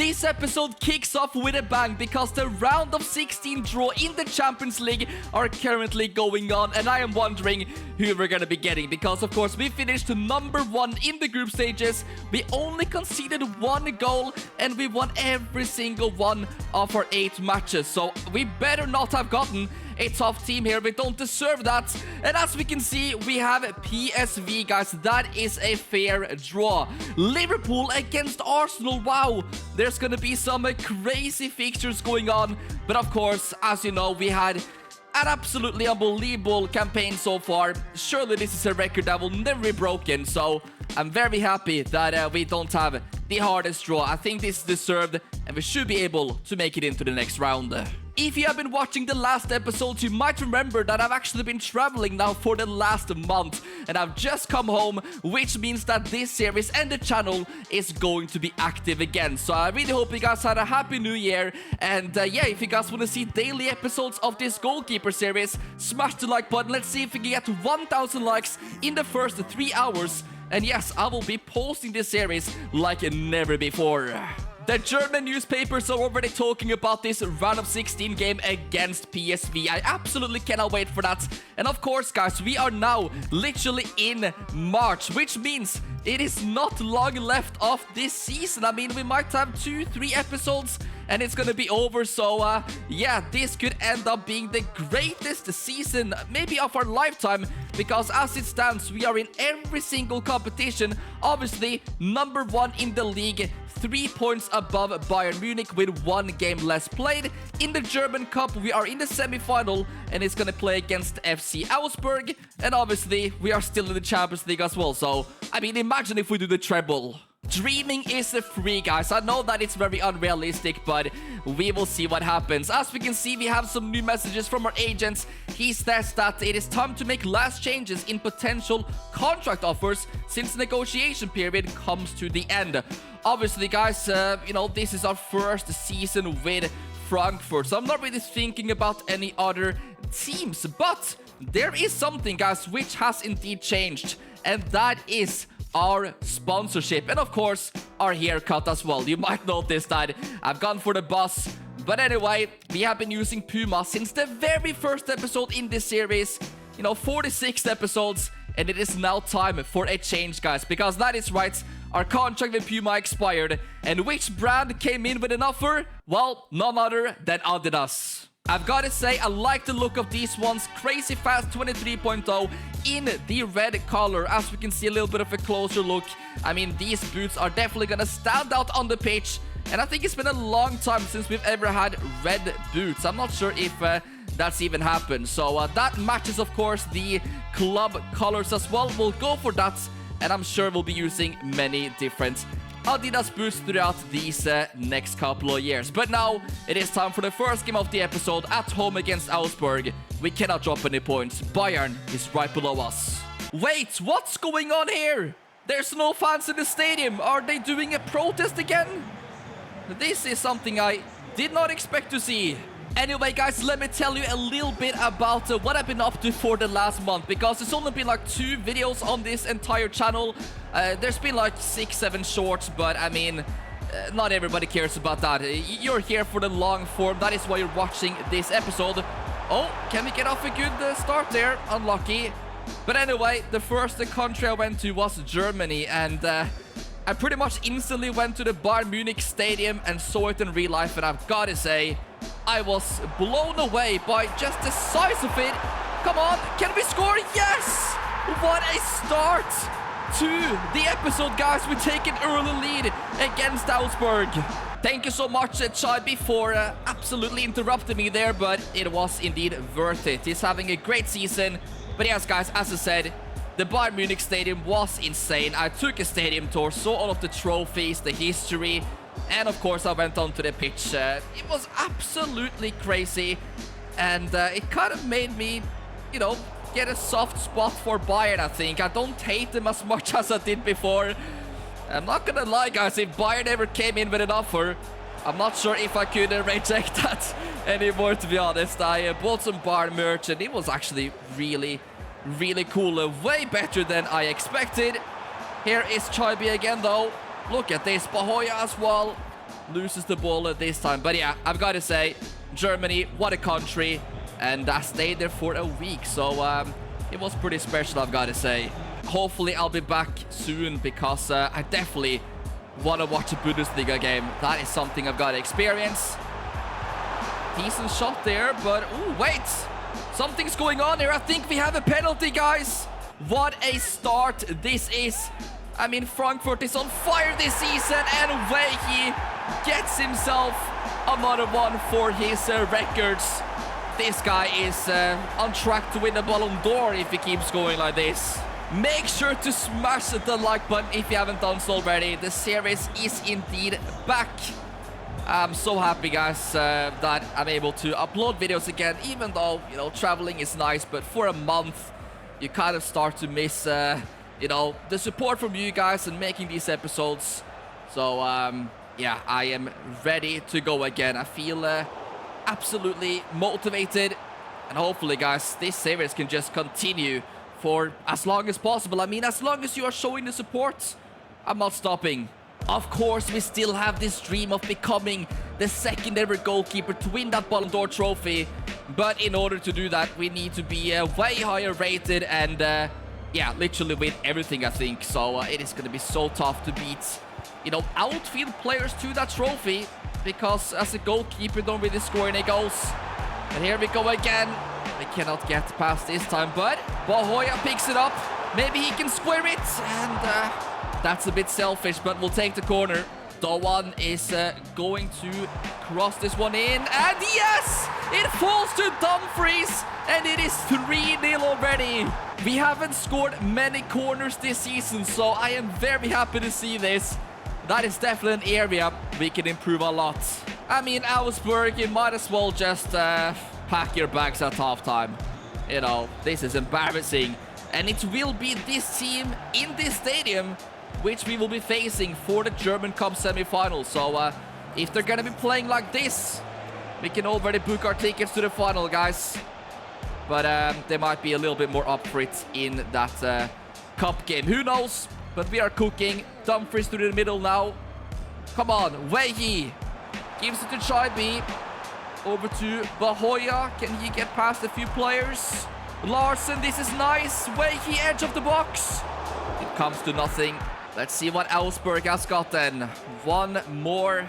This episode kicks off with a bang because the round of 16 draw in the Champions League are currently going on, and I am wondering who we're gonna be getting because, of course, we finished number 1 in the group stages. We only conceded 1 goal and we won every single one of our 8 matches, so we better not have gotten a tough team here. We don't deserve that. And as we can see, we have PSV, guys. That is a fair draw. Liverpool against Arsenal. Wow, there's gonna be some crazy fixtures going on. But of course, as you know, we had an absolutely unbelievable campaign so far. Surely this is a record that will never be broken. So I'm very happy that we don't have the hardest draw. I think this is deserved and we should be able to make it into the next round. If you have been watching the last episodes, you might remember that I've actually been traveling now for the last month, and I've just come home, which means that this series and the channel is going to be active again. So I really hope you guys had a happy new year, and yeah, if you guys want to see daily episodes of this Goalkeeper series, smash the like button. Let's see if we can get 1,000 likes in the first 3 hours, and yes, I will be posting this series like never before. The German newspapers are already talking about this round of 16 game against PSV. I absolutely cannot wait for that. And of course, guys, we are now literally in March, which means it is not long left of this season. I mean, we might have 2-3 episodes and it's gonna be over. So yeah, this could end up being the greatest season maybe of our lifetime, because as it stands, we are in every single competition. Obviously, number 1 in the league, 3 points above Bayern Munich with 1 game less played. In the German Cup, we are in the semi-final and it's gonna play against FC Augsburg. And obviously, we are still in the Champions League as well. So, I mean, imagine if we do the treble. Dreaming is free, guys. I know that it's very unrealistic, but we will see what happens. As we can see, we have some new messages from our agents. He says that it is time to make last changes in potential contract offers since negotiation period comes to the end. Obviously, guys, you know, this is our first season with Frankfurt, so I'm not really thinking about any other teams. But there is something, guys, which has indeed changed, and that is our sponsorship, and of course our haircut as well. You might notice that I've gone for the bus, but anyway, we have been using Puma since the very first episode in this series, you know, 46 episodes, and it is now time for a change, guys, because that is right, our contract with Puma expired. And which brand came in with an offer? Well, none other than Adidas. I've got to say, I like the look of these ones. Crazy Fast 23.0 in the red color. As we can see, a little bit of a closer look. I mean, these boots are definitely going to stand out on the pitch. And I think it's been a long time since we've ever had red boots. I'm not sure if that's even happened. So that matches, of course, the club colors as well. We'll go for that. And I'm sure we'll be using many different Adidas boots throughout these next couple of years. But now, it is time for the first game of the episode at home against Augsburg. We cannot drop any points. Bayern is right below us. Wait, what's going on here? There's no fans in the stadium. Are they doing a protest again? This is something I did not expect to see. Anyway, guys, let me tell you a little bit about what I've been up to for the last month, because it's only been like 2 videos on this entire channel. There's been like 6-7 shorts, but I mean, not everybody cares about that. You're here for the long form. That is why you're watching this episode. Oh, can we get off a good start there? Unlucky. But anyway, the first country I went to was Germany, and I pretty much instantly went to the Bayern Munich stadium and saw it in real life, and I've got to say, I was blown away by just the size of it. Come on, can we score? Yes! What a start to the episode, guys. We take an early lead against Augsburg. Thank you so much, Chaibi, for absolutely interrupting me there, but it was indeed worth it. He's having a great season. But yes, guys, as I said, the Bayern Munich stadium was insane. I took a stadium tour, saw all of the trophies, the history, and of course I went onto the pitch. It was absolutely crazy, and it kind of made me, you know, get a soft spot for Bayern, I think. I don't hate them as much as I did before. I'm not gonna lie, guys, if Bayern ever came in with an offer, I'm not sure if I could reject that anymore, to be honest. I bought some Bayern merch, and it was actually really cool. Way better than I expected. Here is Chaibi again, though. Look at this, Bahoya as well. loses the ball this time. But yeah, I've got to say, Germany, what a country. And I stayed there for a week, so it was pretty special, I've got to say. Hopefully I'll be back soon, because I definitely want to watch a Bundesliga game. That is something I've got to experience. Decent shot there, but ooh, wait. Something's going on here. I think we have a penalty, guys. What a start this is. I mean, Frankfurt is on fire this season, and Wehi gets himself another one for his records. This guy is on track to win the Ballon d'Or if he keeps going like this. Make sure to smash the like button if you haven't done so already. The series is indeed back. I'm so happy, guys, that I'm able to upload videos again, even though, you know, traveling is nice, but for a month, you kind of start to miss, you know, the support from you guys and making these episodes. So, yeah, I am ready to go again. I feel absolutely motivated, and hopefully, guys, this series can just continue for as long as possible. I mean, as long as you are showing the support, I'm not stopping. Of course, we still have this dream of becoming the second ever goalkeeper to win that Ballon d'Or trophy. But in order to do that, we need to be way higher rated and, yeah, literally win everything, I think. So it is going to be so tough to beat, you know, outfield players to that trophy, because as a goalkeeper, don't really score any goals. And here we go again. We cannot get past this time, but Bahoya picks it up. Maybe he can square it, and that's a bit selfish, but we'll take the corner. Doan is going to cross this one in, and yes! It falls to Dumfries, and it is 3-0 already. We haven't scored many corners this season, so I am very happy to see this. That is definitely an area we can improve a lot. I mean, Augsburg, you might as well just pack your bags at halftime. You know, this is embarrassing. And it will be this team in this stadium which we will be facing for the German Cup semi-final. So if they're gonna be playing like this, we can already book our tickets to the final, guys. But they might be a little bit more up for it in that cup game. Who knows? But we are cooking. Dumfries through the middle now. Come on, Wehi gives it to Chaibi. Over to Bahoya. Can he get past a few players? Larsen, this is nice. Wehi, edge of the box. It comes to nothing. Let's see what Augsburg has got then. One more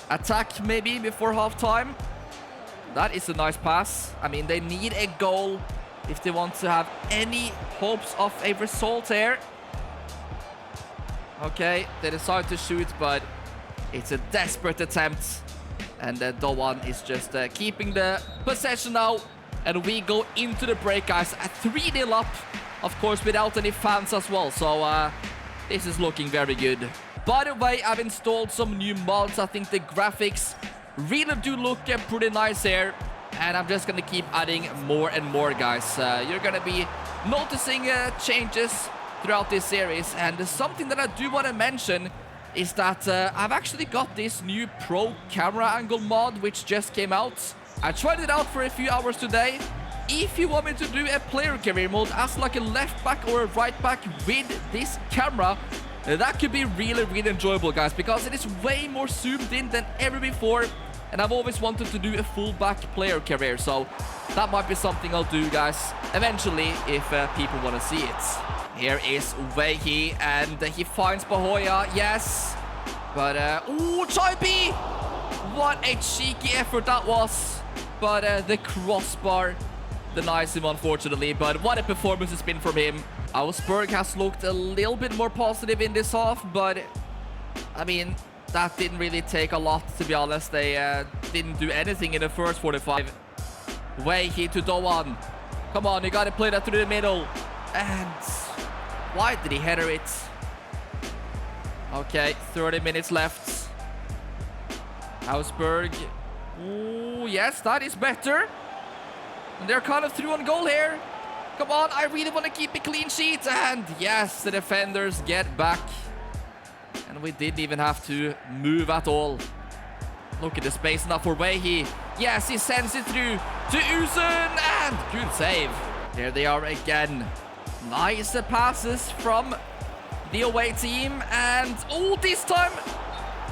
attack maybe before halftime. That is a nice pass. I mean, they need a goal if they want to have any hopes of a result here. Okay, they decide to shoot, but it's a desperate attempt. And Doan is just keeping the possession now. And we go into the break, guys, at 3-0 up. Of course, without any fans as well. So this is looking very good. By the way, I've installed some new mods. I think the graphics really do look pretty nice here. And I'm just going to keep adding more and more, guys. You're going to be noticing changes throughout this series. And something that I do want to mention is that I've actually got this new Pro Camera Angle mod, which just came out. I tried it out for a few hours today. If you want me to do a player career mode as like a left back or a right back with this camera, that could be really, really enjoyable, guys, because it is way more zoomed in than ever before. And I've always wanted to do a full-back player career, so that might be something I'll do, guys, eventually, if people want to see it. Here is Wehi, and he finds Bahoya, yes. But, ooh, Chaibi! What a cheeky effort that was. But the crossbar denies him, unfortunately. But what a performance it's been from him. Augsburg has looked a little bit more positive in this half, but, I mean, that didn't really take a lot, to be honest. They didn't do anything in the first 45. Wehi to Doan. Come on, you gotta play that through the middle. And why did he header it? Okay, 30 minutes left. Augsburg. Ooh, yes, that is better. And they're kind of through on goal here. Come on, I really want to keep a clean sheet. And yes, the defenders get back. And we didn't even have to move at all. Look at the space now for Wehi. Yes, he sends it through to Uzen. And good save. There they are again. Nice passes from the away team. And, oh, this time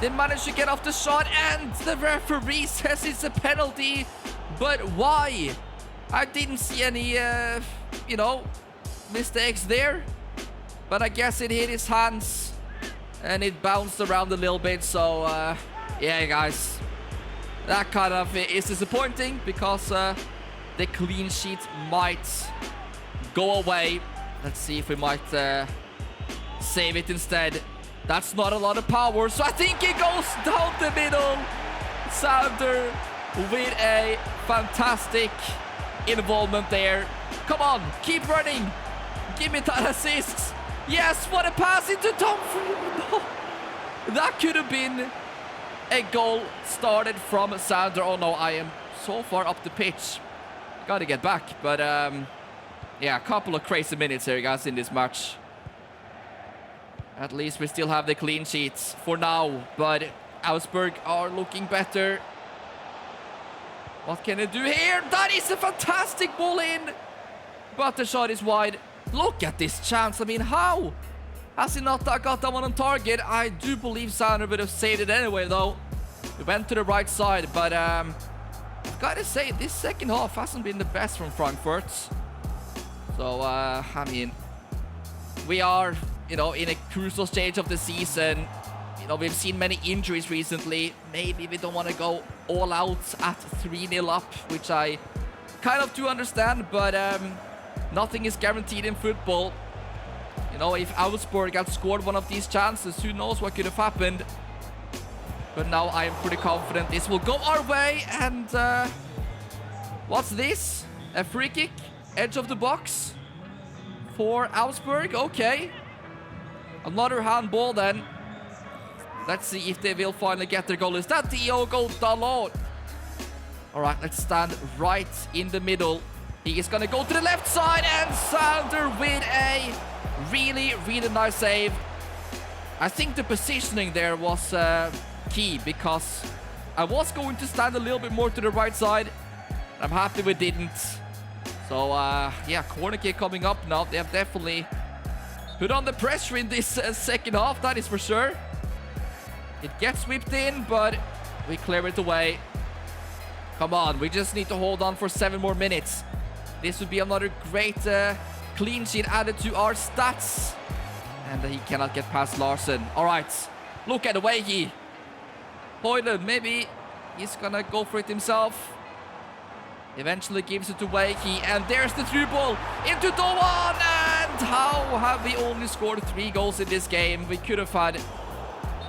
They managed to get off the shot, and the referee says it's a penalty. But why? I didn't see any, you know, mistakes there. But I guess it hit his hands, and it bounced around a little bit. So, yeah, guys. That kind of is disappointing because the clean sheet might go away. Let's see if we might save it instead. That's not a lot of power, so I think it goes down the middle. Sander with a fantastic involvement there. Come on, keep running. Give me that assist. Yes, what a pass into Dumfries. No. That could have been a goal started from Sander. Oh no, I am so far up the pitch. Gotta get back, but yeah, a couple of crazy minutes here, guys, in this match. At least we still have the clean sheets for now, but Augsburg are looking better. What can they do here? That is a fantastic ball in, but the shot is wide. Look at this chance. I mean, how has he not got that one on target? I do believe Sander would have saved it anyway, though. We went to the right side, but I've got to say, this second half hasn't been the best from Frankfurt. So, I mean, we are, you know, in a crucial stage of the season. You know, we've seen many injuries recently. Maybe we don't want to go all out at 3-0 up, which I kind of do understand, but nothing is guaranteed in football. You know, if Augsburg had scored one of these chances, who knows what could have happened. But now I am pretty confident this will go our way. And what's this? A free kick, edge of the box for Augsburg. Okay. Another handball then. Let's see if they will finally get their goal. Is that Diogo Dalot? All right, let's stand right in the middle. He is going to go to the left side, and Sander with a really, really nice save. I think the positioning there was key, because I was going to stand a little bit more to the right side. I'm happy we didn't. So, yeah, corner kick coming up now. They have definitely put on the pressure in this second half, that is for sure. It gets whipped in, but we clear it away. Come on, we just need to hold on for 7 more minutes. This would be another great clean sheet added to our stats. And he cannot get past Larsen. All right, look at the way he... Hoyland, maybe he's gonna go for it himself. Eventually gives it to Wakey, and there's the through ball into Doan. And how have we only scored 3 goals in this game? We could have had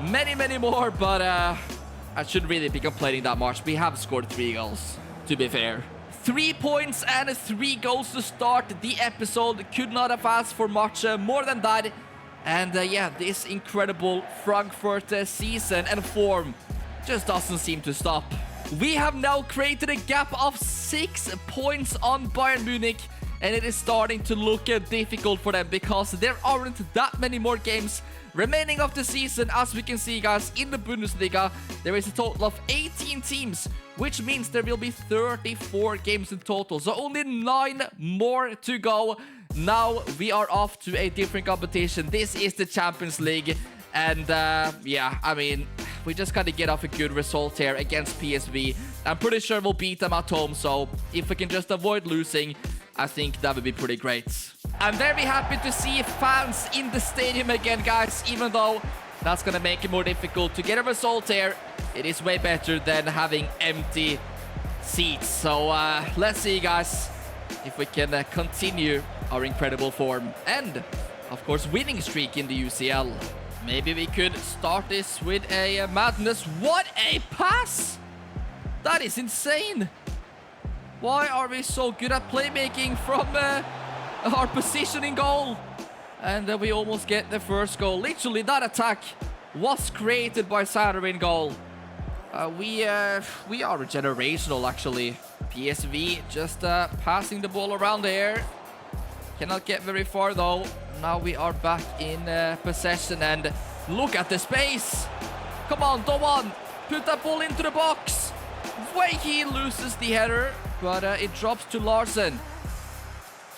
many, many more, but I shouldn't really be complaining that much. We have scored 3 goals, to be fair. 3 points and 3 goals to start the episode. Could not have asked for much more than that. And yeah, this incredible Frankfurt season and form just doesn't seem to stop. We have now created a gap of 6 points on Bayern Munich, and it is starting to look difficult for them because there aren't that many more games remaining of the season. As we can see, guys, in the Bundesliga, there is a total of 18 teams, which means there will be 34 games in total. So only 9 more to go. Now we are off to a different competition. This is the Champions League. And yeah, I mean, we just got to get off a good result here against PSV. I'm pretty sure we'll beat them at home. So if we can just avoid losing, I think that would be pretty great. I'm very happy to see fans in the stadium again, guys, even though that's going to make it more difficult to get a result here. It is way better than having empty seats. So let's see, guys, if we can continue our incredible form and, of course, winning streak in the UCL. Maybe we could start this with a madness. What a pass! That is insane. Why are we so good at playmaking from our positioning goal? And we almost get the first goal. Literally, that attack was created by Sander in goal. We are generational, actually. PSV just passing the ball around there. Cannot get very far, though. Now we are back in possession, and look at the space. Come on, Doan. Put that ball into the box. He loses the header, but it drops to Larsen.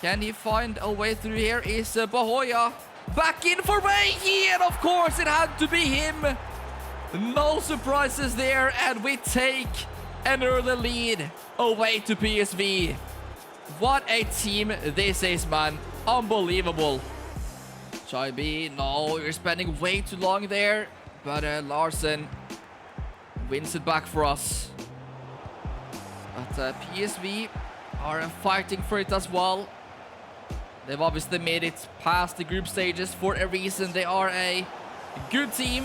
Can he find a way through here? Is Bahoya back in for Wehi, and of course it had to be him. No surprises there, and we take an early lead away to PSV. What a team this is, man. Unbelievable. Chai, no, you're spending way too long there. But Larsen wins it back for us. But PSV are fighting for it as well. They've obviously made it past the group stages for a reason. They are a good team.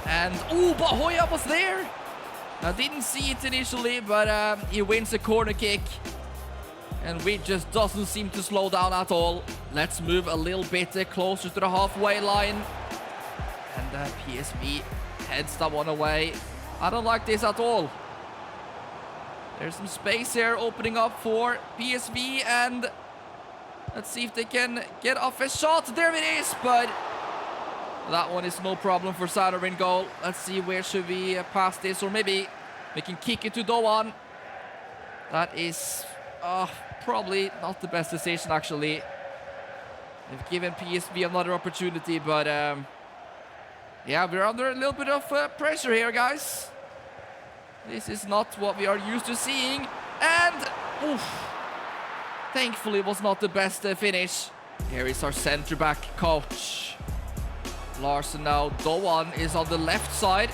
And, oh, Bahoya was there. I didn't see it initially, but he wins a corner kick. And we just doesn't seem to slow down at all. Let's move a little bit closer to the halfway line. And PSV heads that one away. I don't like this at all. There's some space here opening up for PSV, and let's see if they can get off a shot. There it is, but that one is no problem for Sander in goal. Let's see, where should we pass this, or maybe we can kick it to Doan. That is probably not the best decision, actually. They've given PSV another opportunity, but yeah, we're under a little bit of pressure here, guys. This is not what we are used to seeing. And, oof, thankfully it was not the best finish. Here is our center-back coach. Larsen now. Doan is on the left side.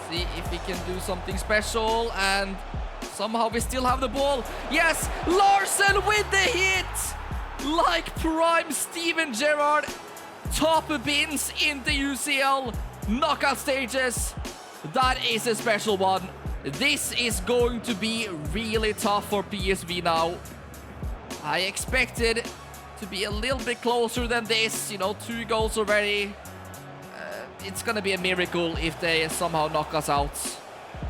See if he can do something special. And somehow we still have the ball. Yes, Larsen with the hit! Like prime Steven Gerrard. Top bins in the UCL knockout stages. That is a special one. This is going to be really tough for PSV now. I expected to be a little bit closer than this. You know, 2 goals already. It's gonna be a miracle if they somehow knock us out.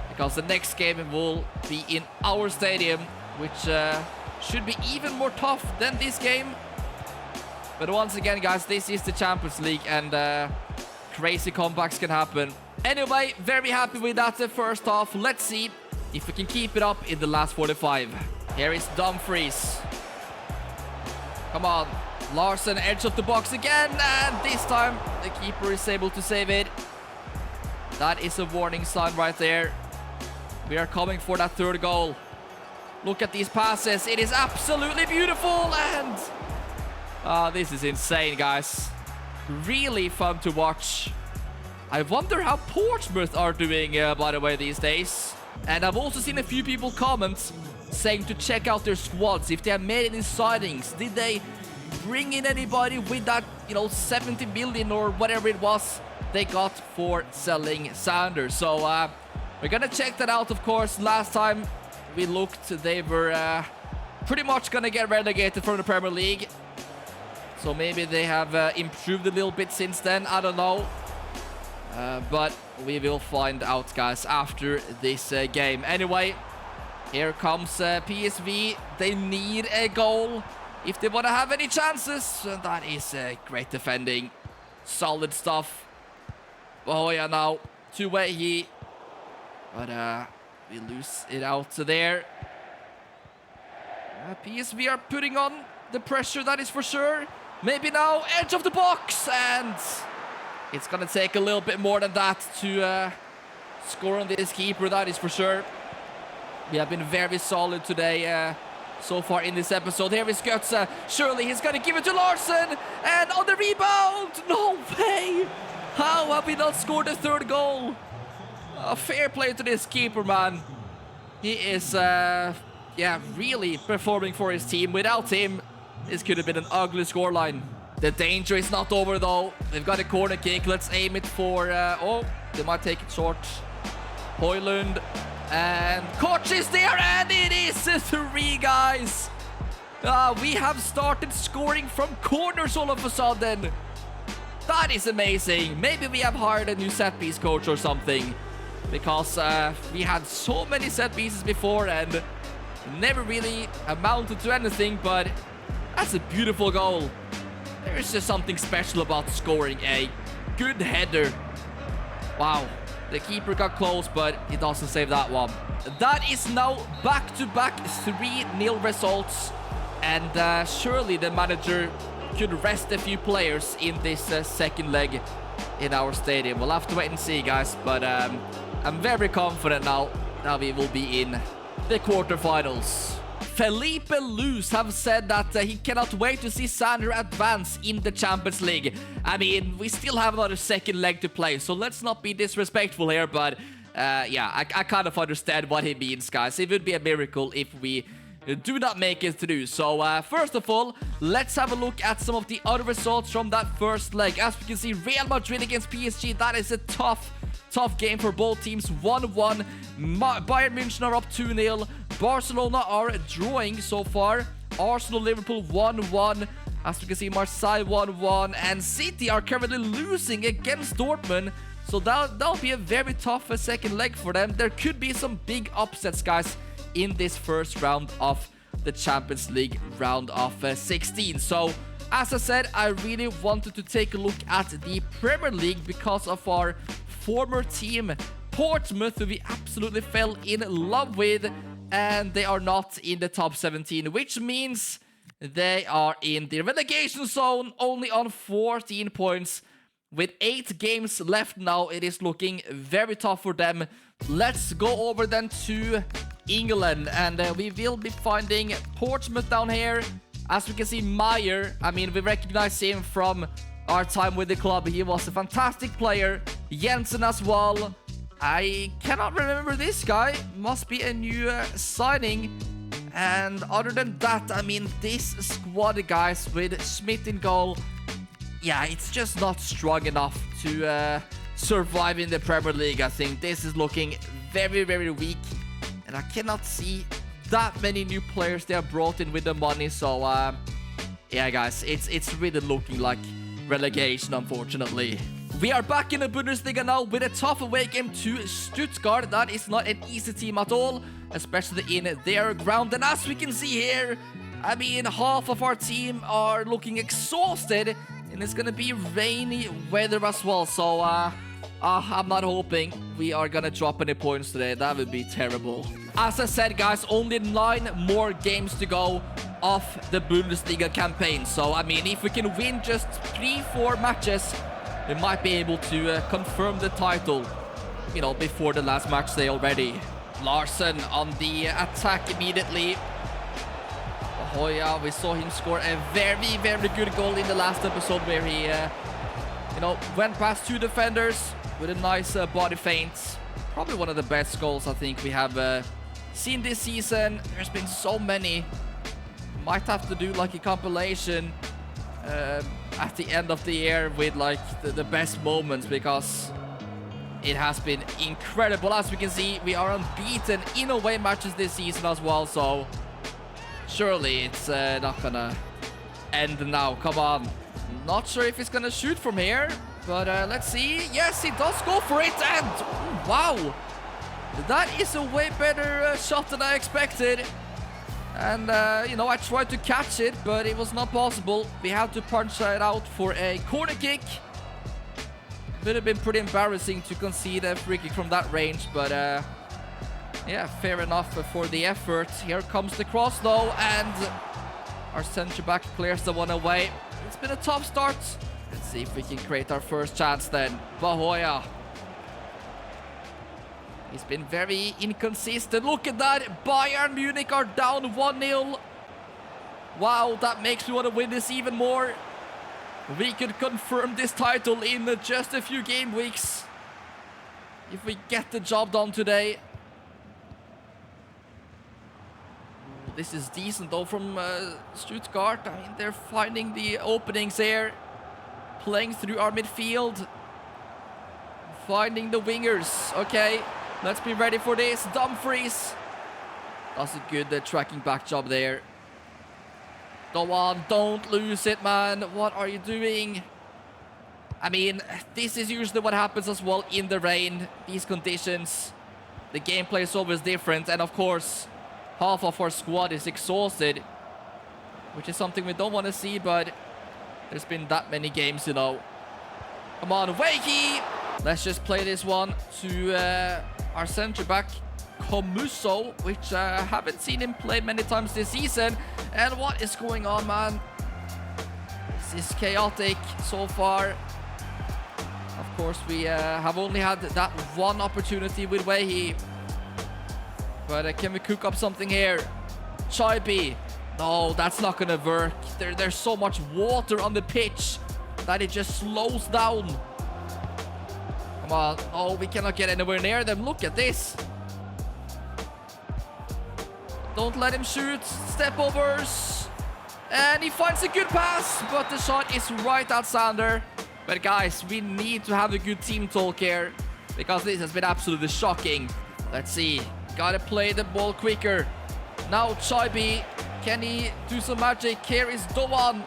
Because the next game will be in our stadium, which should be even more tough than this game. But once again, guys, this is the Champions League, and crazy comebacks can happen. Anyway, very happy with that first half. Let's see if we can keep it up in the last 45. Here is Dumfries. Come on. Larsen, edge of the box again, and this time the keeper is able to save it. That is a warning sign right there. We are coming for that 3rd goal. Look at these passes. It is absolutely beautiful, and this is insane, guys. Really fun to watch. I wonder how Portsmouth are doing, by the way, these days. And I've also seen a few people comment saying to check out their squads, if they have made any signings. Did they bring in anybody with that, 70 million or whatever it was they got for selling Sanders? So we're gonna check that out, of course. Last time we looked, they were pretty much gonna get relegated from the Premier League. So maybe they have improved a little bit since then. I don't know. But we will find out, guys, after this game. Anyway, here comes PSV. They need a goal if they want to have any chances. And that is great defending. Solid stuff. Oh, yeah, now. Two-way. But we lose it out there. PSV are putting on the pressure, that is for sure. Maybe now, edge of the box, and it's gonna take a little bit more than that to score on this keeper, that is for sure. We have been very solid today so far in this episode. Here is Götze. Surely he's gonna give it to Larsen, and on the rebound! No way! How have we not scored the 3rd goal? Fair play to this keeper, man. He is, really performing for his team. Without him, this could have been an ugly scoreline. The danger is not over, though. They've got a corner kick. Let's aim it for... they might take it short. Højlund. And Koch is there, and it is a 3, guys. We have started scoring from corners all of a sudden. That is amazing. Maybe we have hired a new set-piece coach or something. Because we had so many set pieces before and never really amounted to anything, but that's a beautiful goal. There's just something special about scoring a good header. Wow, the keeper got close, but he doesn't save that one. That is now back-to-back 3-0 results, and surely the manager could rest a few players in this second leg. in our stadium. We'll have to wait and see, guys, but I'm very confident now that we will be in the quarterfinals. Felipe Luz have said that he cannot wait to see Sander advance in the Champions League. I mean, we still have another second leg to play, so let's not be disrespectful here, but yeah, I kind of understand what he means, guys. It would be a miracle if we do not make it through. So first of all, let's have a look at some of the other results from that first leg. As we can see, Real Madrid against PSG, that is a tough game for both teams. 1-1. Bayern München are up 2-0. Barcelona are drawing so far. Arsenal, Liverpool 1-1. As we can see, Marseille 1-1. And City are currently losing against Dortmund. So that'll be a very tough second leg for them. There could be some big upsets, guys, in this first round of the Champions League round of 16. So as I said, I really wanted to take a look at the Premier League because of our former team Portsmouth, who we absolutely fell in love with, and they are not in the top 17, which means they are in the relegation zone, only on 14 points. With 8 games left now, it is looking very tough for them. Let's go over then to England, and we will be finding Portsmouth down here. As we can see, Meyer, I mean, we recognize him from our time with the club. He was a fantastic player. Jensen as well. I cannot remember this guy. Must be a new signing. And other than that, I mean, this squad, guys, with Schmidt in goal, yeah, it's just not strong enough to survive in the Premier League. I think this is looking very, very weak. And I cannot see that many new players they have brought in with the money. So, yeah, guys, it's really looking like relegation, unfortunately. We are back in the Bundesliga now with a tough away game to Stuttgart. That is not an easy team at all, especially in their ground. And as we can see here, I mean, half of our team are looking exhausted, and it's gonna be rainy weather as well. So, I'm not hoping we are gonna drop any points today. That would be terrible. As I said, guys, only 9 more games to go of the Bundesliga campaign. So, I mean, if we can win just 3-4 matches, we might be able to confirm the title, you know, before the last match day already. Larsen on the attack immediately. Oh yeah, we saw him score a very, very good goal in the last episode where he, you know, went past 2 defenders with a nice body feint. Probably one of the best goals I think we have seen this season. There's been so many. Might have to do like a compilation at the end of the year with like the best moments, because it has been incredible. As we can see, we are unbeaten in away matches this season as well, so surely it's not gonna end now. Come on. Not sure if he's gonna shoot from here, but let's see. Yes, he does go for it, and wow, that is a way better shot than I expected. And, you know, I tried to catch it, but it was not possible. We had to punch it out for a corner kick. Would have been pretty embarrassing to concede a free kick from that range, but, yeah, fair enough for the effort. Here comes the cross, though, and our centre-back clears the one away. It's been a tough start. Let's see if we can create our first chance then. Bahoya. He's been very inconsistent. Look at that. Bayern Munich are down 1-0. Wow, that makes me want to win this even more. We could confirm this title in just a few game weeks if we get the job done today. This is decent though from Stuttgart. I mean, they're finding the openings here. Playing through our midfield. Finding the wingers. Okay. Let's be ready for this. Dumfries does a good tracking back job there. Go on, don't lose it, man. What are you doing? I mean, this is usually what happens as well in the rain. These conditions. The gameplay is always different. And of course, half of our squad is exhausted, which is something we don't want to see, but there's been that many games, you know. Come on, Wakey! Let's just play this one to our centre-back, Comuso, which I haven't seen him play many times this season. And what is going on, man? This is chaotic so far. Of course, we have only had that one opportunity with Wehi. But can we cook up something here? Chaibi. No, that's not gonna work. There's so much water on the pitch that it just slows down. Come on. Oh, we cannot get anywhere near them. Look at this. Don't let him shoot. Step overs. And he finds a good pass, but the shot is right at Sander. But guys, we need to have a good team talk here, because this has been absolutely shocking. Let's see. Gotta play the ball quicker. Now Chaibi. Can he do some magic? Here is Doan.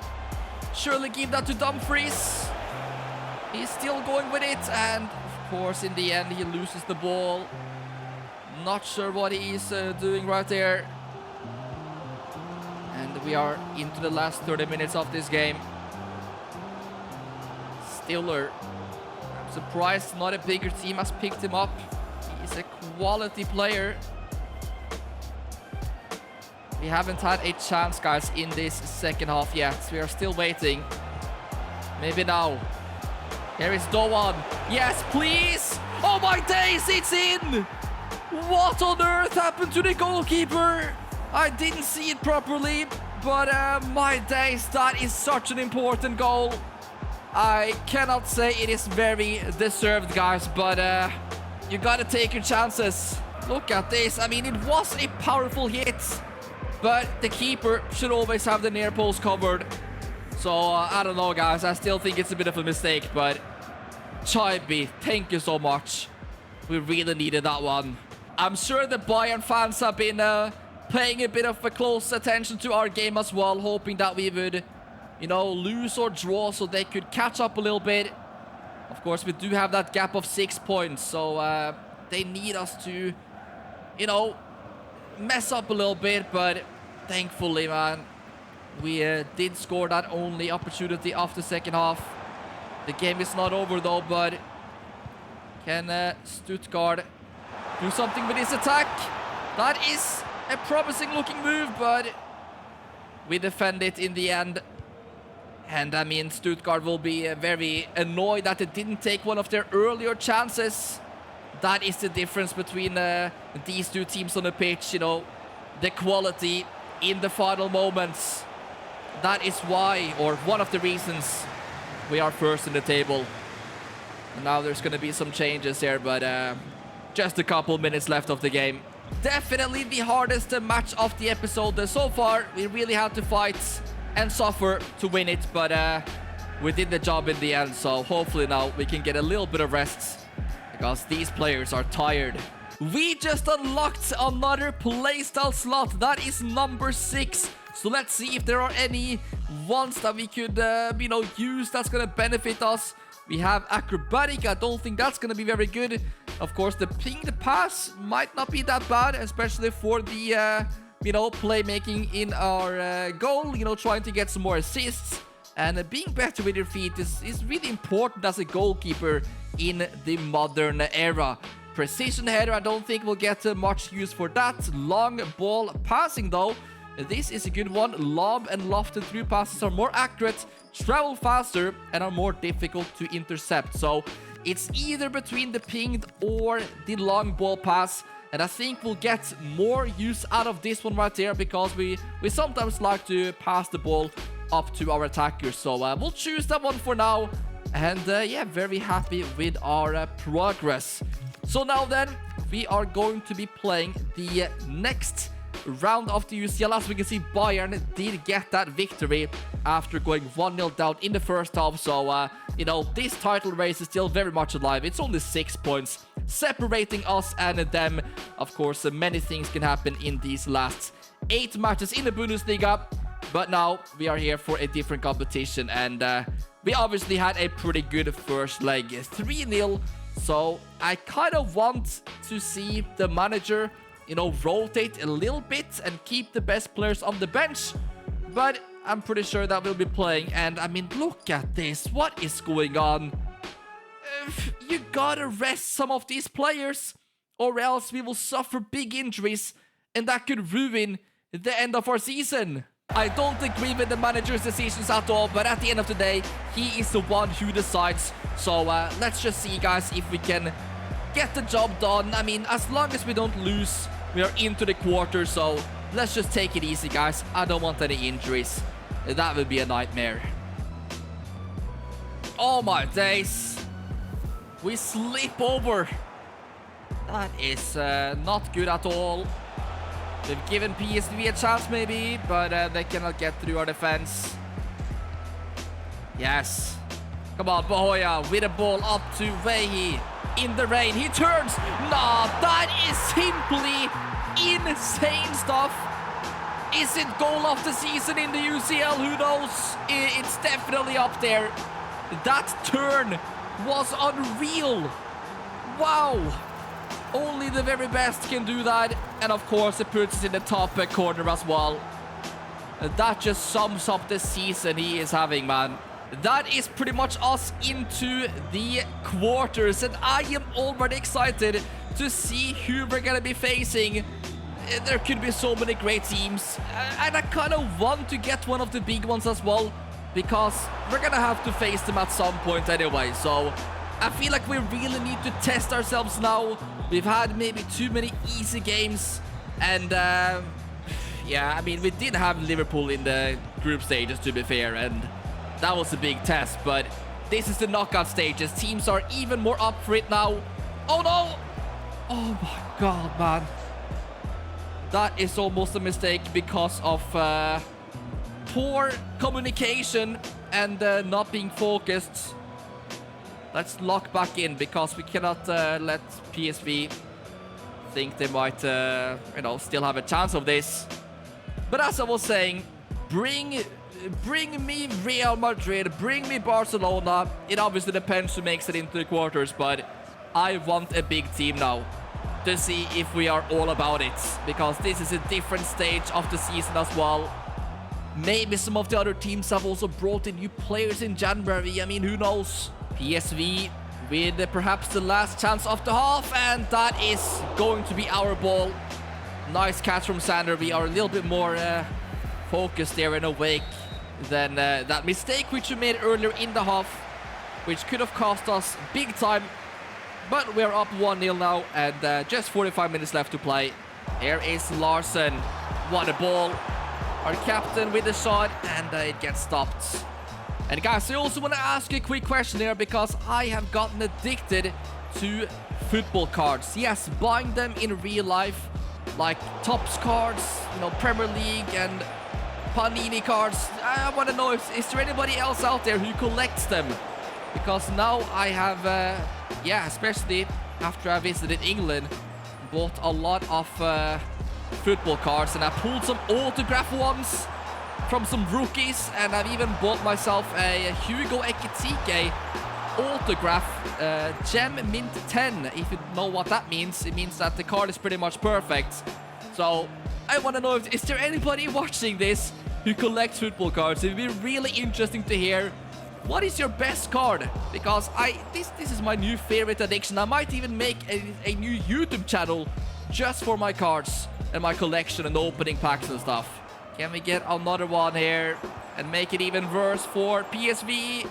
Surely give that to Dumfries. He's still going with it. And of course, in the end, he loses the ball. Not sure what he's doing right there. And we are into the last 30 minutes of this game. Stiller. I'm surprised not a bigger team has picked him up. He's a quality player. We haven't had a chance, guys, in this second half yet. We are still waiting. Maybe now. Here is Doan. Yes, please. Oh my days, it's in. What on earth happened to the goalkeeper? I didn't see it properly, but my days, that is such an important goal. I cannot say it is very deserved, guys, but you gotta take your chances. Look at this. I mean, it was a powerful hit. But the keeper should always have the near post covered. So, I don't know, guys. I still think it's a bit of a mistake. But Chaibi, thank you so much. We really needed that one. I'm sure the Bayern fans have been paying a bit of a close attention to our game as well. Hoping that we would, you know, lose or draw so they could catch up a little bit. Of course, we do have that gap of 6 points. So, they need us to, you know, mess up a little bit, but thankfully, man, we did score that only opportunity of the second half. The game is not over though, but can Stuttgart do something with his attack? That is a promising looking move, but we defend it in the end. And I mean, Stuttgart will be very annoyed that they didn't take one of their earlier chances. That is the difference between these two teams on the pitch, you know, the quality in the final moments. That is why, or one of the reasons, we are first in the table. And now there's going to be some changes here, but just a couple minutes left of the game. Definitely the hardest match of the episode so far. We really had to fight and suffer to win it, but we did the job in the end. So hopefully now we can get a little bit of rest, because these players are tired. We just unlocked another playstyle slot. That is number 6. So let's see if there are any ones that we could, you know, use that's going to benefit us. We have acrobatic. I don't think that's going to be very good. Of course, the ping, the pass might not be that bad, especially for the, you know, playmaking in our goal. You know, trying to get some more assists. And being better with your feet is really important as a goalkeeper in the modern era. Precision header, I don't think we'll get much use for that. Long ball passing, though, this is a good one. Lob and lofted through passes are more accurate, travel faster, and are more difficult to intercept. So it's either between the pinged or the long ball pass. And I think we'll get more use out of this one right there, because we sometimes like to pass the ball up to our attackers. So we'll choose that one for now. And yeah, very happy with our progress. So now then, we are going to be playing the next round of the UCL. As we can see, Bayern did get that victory after going 1-0 down in the first half. So, you know, this title race is still very much alive. It's only 6 points separating us and them. Of course, many things can happen in these last 8 matches in the Bundesliga. But now we are here for a different competition, and we obviously had a pretty good first leg, 3-0. So I kind of want to see the manager, you know, rotate a little bit and keep the best players on the bench. But I'm pretty sure that we'll be playing. And I mean, look at this. What is going on? You gotta rest some of these players, or else we will suffer big injuries, and that could ruin the end of our season. I don't agree with the manager's decisions at all, but at the end of the day, he is the one who decides. So let's just see, guys, if we can get the job done. I mean, as long as we don't lose, we are into the quarter, so let's just take it easy, guys. I don't want any injuries. That would be a nightmare. Oh my days. We slip over. That is not good at all. They've given PSV a chance maybe, but they cannot get through our defense. Yes. Come on, Bahoya with a ball up to Wehi. In the rain, he turns. Nah, that is simply insane stuff. Is it goal of the season in the UCL? Who knows? It's definitely up there. That turn was unreal. Wow. Only the very best can do that. And of course, it puts us in the top corner as well. That just sums up the season he is having, man. That is pretty much us into the quarters. And I am already excited to see who we're going to be facing. There could be so many great teams. And I kind of want to get one of the big ones as well, because we're going to have to face them at some point anyway. So I feel like we really need to test ourselves now. We've had maybe too many easy games. And yeah, I mean, we did have Liverpool in the group stages, to be fair. And that was a big test. But this is the knockout stages. Teams are even more up for it now. Oh no! Oh my god, man. That is almost a mistake because of poor communication and not being focused. Let's lock back in, because we cannot let PSV think they might, you know, still have a chance of this. But as I was saying, bring me Real Madrid, bring me Barcelona. It obviously depends who makes it into the quarters, but I want a big team now to see if we are all about it, because this is a different stage of the season as well. Maybe some of the other teams have also brought in new players in January. I mean, who knows? PSV with perhaps the last chance of the half, and that is going to be our ball. Nice catch from Sander. We are a little bit more focused there and awake than that mistake which we made earlier in the half, which could have cost us big time. But we're up 1-0 now, and just 45 minutes left to play. Here is Larsen. What a ball. Our captain with the shot, and it gets stopped. And guys, I also want to ask you a quick question here, because I have gotten addicted to football cards. Yes, buying them in real life, like Topps cards, you know, Premier League and Panini cards. I want to know, is there anybody else out there who collects them? Because now I have, yeah, especially after I visited England, bought a lot of football cards, and I pulled some autograph ones from some rookies, and I've even bought myself a Hugo Ekitike autograph gem mint 10. If you know what that means, it means that the card is pretty much perfect. So I want to know, is there anybody watching this who collects football cards? It would be really interesting to hear. What is your best card? Because this is my new favorite addiction. I might even make a new YouTube channel just for my cards and my collection and opening packs and stuff. Can we get another one here and make it even worse for PSV?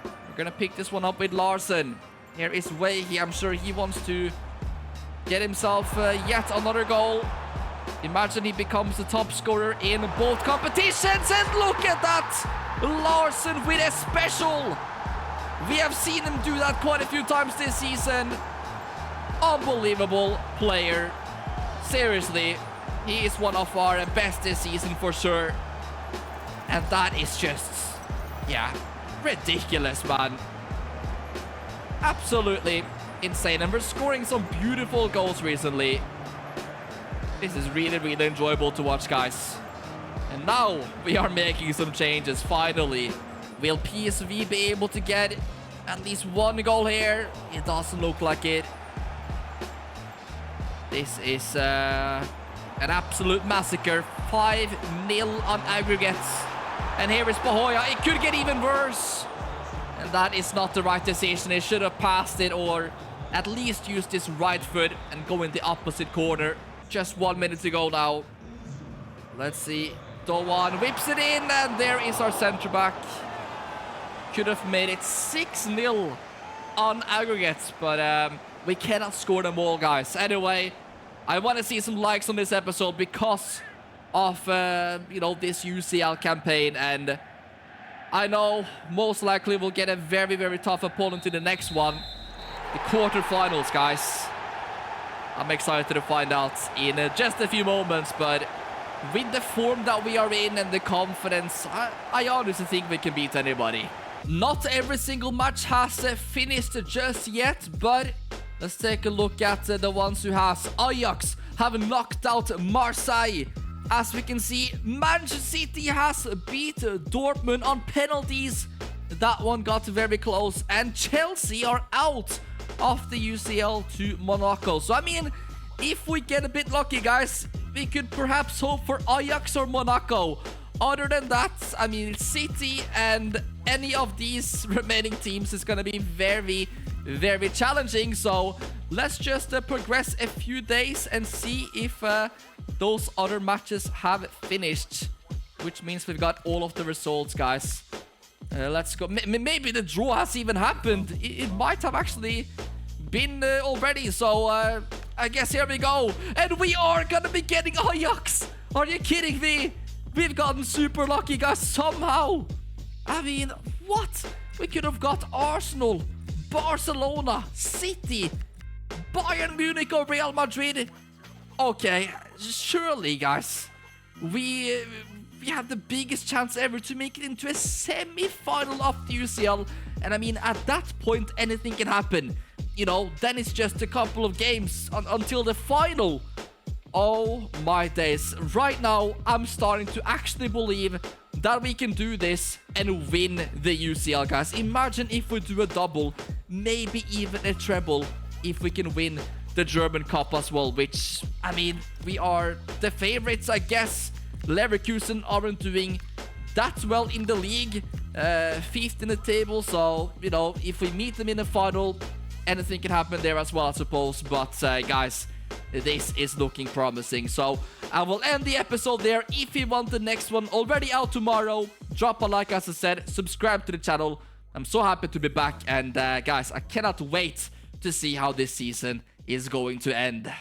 We're gonna pick this one up with Larsen. Here is Wehi. I'm sure he wants to get himself yet another goal. Imagine he becomes the top scorer in both competitions. And look at that! Larsen with a special. We have seen him do that quite a few times this season. Unbelievable player. Seriously, he is one of our best this season for sure. And that is just, yeah, ridiculous, man. Absolutely insane. And we're scoring some beautiful goals recently. This is really, really enjoyable to watch, guys. And now we are making some changes, finally. Will PSV be able to get at least one goal here? It doesn't look like it. This is an absolute massacre. 5-0 on aggregates. And here is Bahoya. It could get even worse. And that is not the right decision. He should have passed it, or at least used his right foot and go in the opposite corner. Just 1 minute to go now. Let's see Doan whips it in, and there is our center back. Could have made it 6-0 on aggregates, but we cannot score them all, guys. Anyway, I want to see some likes on this episode because of, you know, this UCL campaign, and I know most likely we'll get a very, very tough opponent in the next one. The quarterfinals, guys. I'm excited to find out in just a few moments, but with the form that we are in and the confidence, I honestly think we can beat anybody. Not every single match has finished just yet, but let's take a look at the ones who has. Ajax have knocked out Marseille. As we can see, Manchester City has beat Dortmund on penalties. That one got very close, and Chelsea are out of the UCL to Monaco. So, I mean, if we get a bit lucky, guys, we could perhaps hope for Ajax or Monaco. Other than that, I mean, City and any of these remaining teams is going to be very, very challenging. So, let's just progress a few days and see if those other matches have finished. Which means we've got all of the results, guys. Let's go. Maybe the draw has even happened. It might have actually been already. So, I guess here we go. And we are gonna be getting Ajax. Are you kidding me? We've gotten super lucky, guys, somehow. I mean, what? We could have got Arsenal, Barcelona, City, Bayern Munich or Real Madrid. Okay, surely, guys, we have the biggest chance ever to make it into a semi-final of the UCL. And I mean, at that point, anything can happen. You know, then it's just a couple of games until the final. Oh my days. Right now, I'm starting to actually believe that we can do this and win the UCL, guys. Imagine if we do a double, maybe even a treble, if we can win the German Cup as well, which, I mean, we are the favorites, I guess. Leverkusen aren't doing that well in the league, fifth in the table, so, you know, if we meet them in the final, anything can happen there as well, I suppose. But, guys, this is looking promising. So, I will end the episode there. If you want the next one already out tomorrow, drop a like, as I said, subscribe to the channel. I'm so happy to be back, and, guys, I cannot wait to see how this season is going to end.